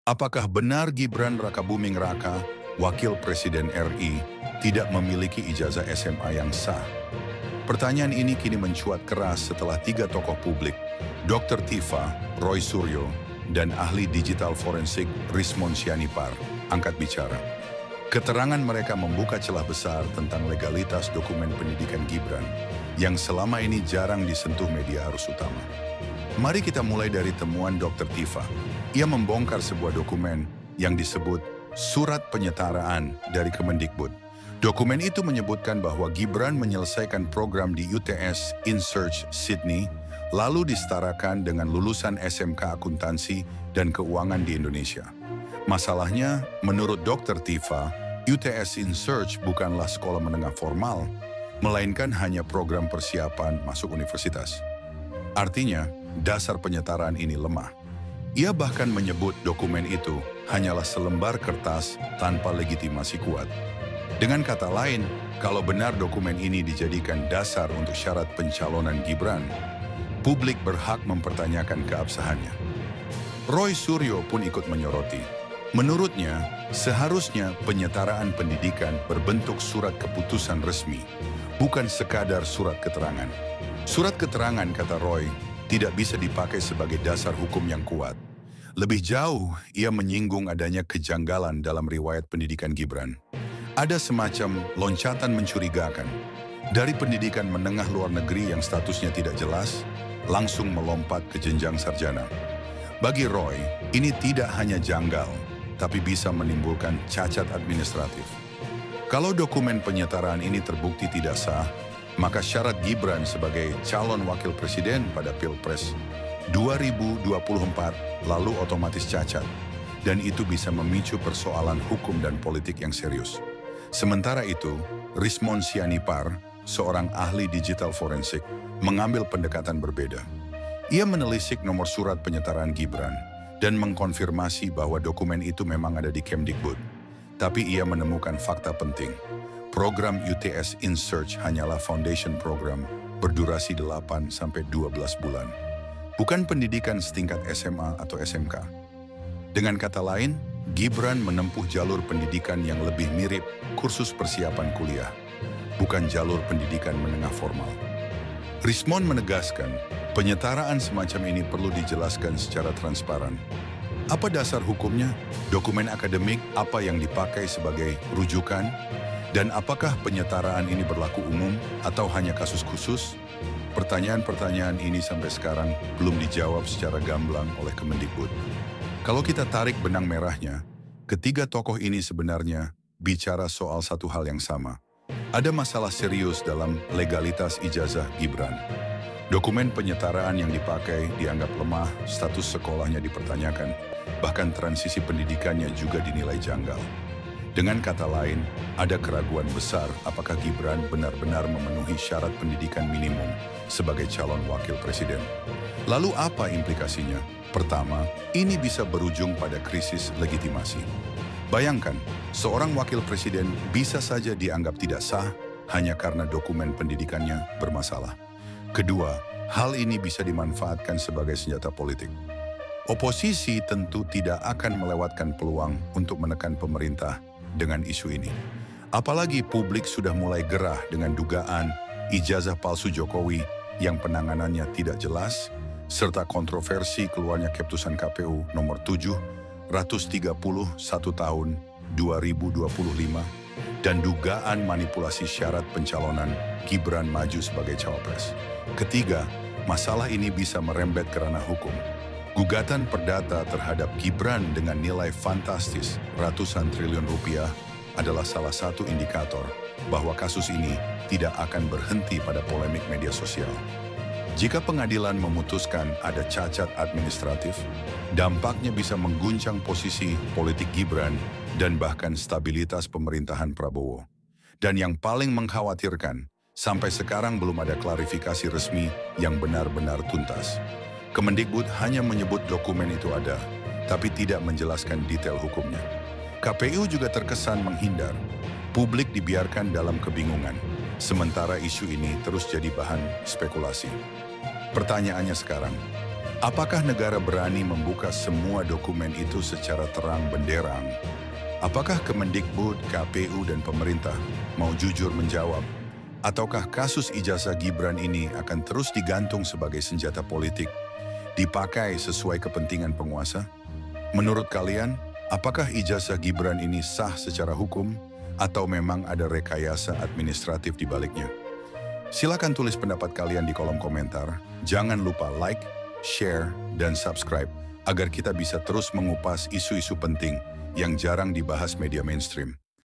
Apakah benar Gibran Rakabuming Raka, Wakil Presiden RI, tidak memiliki ijazah SMA yang sah? Pertanyaan ini kini mencuat keras setelah 3 tokoh publik, Dr. Tifa, Roy Suryo, dan ahli digital forensik Rismon Sianipar, angkat bicara. Keterangan mereka membuka celah besar tentang legalitas dokumen pendidikan Gibran yang selama ini jarang disentuh media arus utama. Mari kita mulai dari temuan Dr. Tifa. Ia membongkar sebuah dokumen yang disebut Surat Penyetaraan dari Kemendikbud. Dokumen itu menyebutkan bahwa Gibran menyelesaikan program di UTS InSearch Sydney, lalu disetarakan dengan lulusan SMK Akuntansi dan Keuangan di Indonesia. Masalahnya, menurut Dr. Tifa, UTS InSearch bukanlah sekolah menengah formal, melainkan hanya program persiapan masuk universitas. Artinya, dasar penyetaraan ini lemah. Ia bahkan menyebut dokumen itu hanyalah selembar kertas tanpa legitimasi kuat. Dengan kata lain, kalau benar dokumen ini dijadikan dasar untuk syarat pencalonan Gibran, publik berhak mempertanyakan keabsahannya. Roy Suryo pun ikut menyoroti. Menurutnya, seharusnya penyetaraan pendidikan berbentuk surat keputusan resmi, bukan sekadar surat keterangan. Surat keterangan, kata Roy, tidak bisa dipakai sebagai dasar hukum yang kuat. Lebih jauh, ia menyinggung adanya kejanggalan dalam riwayat pendidikan Gibran. Ada semacam loncatan mencurigakan. Dari pendidikan menengah luar negeri yang statusnya tidak jelas, langsung melompat ke jenjang sarjana. Bagi Roy, ini tidak hanya janggal, tapi bisa menimbulkan cacat administratif. Kalau dokumen penyetaraan ini terbukti tidak sah, maka syarat Gibran sebagai calon wakil presiden pada Pilpres 2024 lalu otomatis cacat, dan itu bisa memicu persoalan hukum dan politik yang serius. Sementara itu, Rismon Sianipar, seorang ahli digital forensik, mengambil pendekatan berbeda. Ia menelisik nomor surat penyetaraan Gibran dan mengkonfirmasi bahwa dokumen itu memang ada di Kemdikbud. Tapi ia menemukan fakta penting. Program UTS InSearch hanyalah foundation program berdurasi 8-12 bulan. Bukan pendidikan setingkat SMA atau SMK. Dengan kata lain, Gibran menempuh jalur pendidikan yang lebih mirip kursus persiapan kuliah, bukan jalur pendidikan menengah formal. Rismon menegaskan, penyetaraan semacam ini perlu dijelaskan secara transparan. Apa dasar hukumnya? Dokumen akademik apa yang dipakai sebagai rujukan? Dan apakah penyetaraan ini berlaku umum atau hanya kasus khusus? Pertanyaan-pertanyaan ini sampai sekarang belum dijawab secara gamblang oleh Kemendikbud. Kalau kita tarik benang merahnya, ketiga tokoh ini sebenarnya bicara soal satu hal yang sama. Ada masalah serius dalam legalitas ijazah Gibran. Dokumen penyetaraan yang dipakai dianggap lemah, status sekolahnya dipertanyakan, bahkan transisi pendidikannya juga dinilai janggal. Dengan kata lain, ada keraguan besar apakah Gibran benar-benar memenuhi syarat pendidikan minimum sebagai calon wakil presiden. Lalu apa implikasinya? Pertama, ini bisa berujung pada krisis legitimasi. Bayangkan, seorang wakil presiden bisa saja dianggap tidak sah hanya karena dokumen pendidikannya bermasalah. Kedua, hal ini bisa dimanfaatkan sebagai senjata politik. Oposisi tentu tidak akan melewatkan peluang untuk menekan pemerintah dengan isu ini. Apalagi publik sudah mulai gerah dengan dugaan ijazah palsu Jokowi yang penanganannya tidak jelas, serta kontroversi keluarnya keputusan KPU nomor 7/131 tahun 2025 dan dugaan manipulasi syarat pencalonan Gibran maju sebagai cawapres. Ketiga, masalah ini bisa merembet ke ranah hukum. Gugatan perdata terhadap Gibran dengan nilai fantastis ratusan triliun rupiah adalah salah satu indikator bahwa kasus ini tidak akan berhenti pada polemik media sosial. Jika pengadilan memutuskan ada cacat administratif, dampaknya bisa mengguncang posisi politik Gibran dan bahkan stabilitas pemerintahan Prabowo. Dan yang paling mengkhawatirkan, sampai sekarang belum ada klarifikasi resmi yang benar-benar tuntas. Kemendikbud hanya menyebut dokumen itu ada, tapi tidak menjelaskan detail hukumnya. KPU juga terkesan menghindar. Publik dibiarkan dalam kebingungan, sementara isu ini terus jadi bahan spekulasi. Pertanyaannya sekarang, Apakah negara berani membuka semua dokumen itu secara terang benderang? Apakah Kemendikbud, KPU, dan pemerintah mau jujur menjawab? Ataukah kasus ijazah Gibran ini akan terus digantung sebagai senjata politik, dipakai sesuai kepentingan penguasa? Menurut kalian, apakah ijazah Gibran ini sah secara hukum atau memang ada rekayasa administratif di baliknya? Silakan tulis pendapat kalian di kolom komentar. Jangan lupa like, share, dan subscribe agar kita bisa terus mengupas isu-isu penting yang jarang dibahas media mainstream.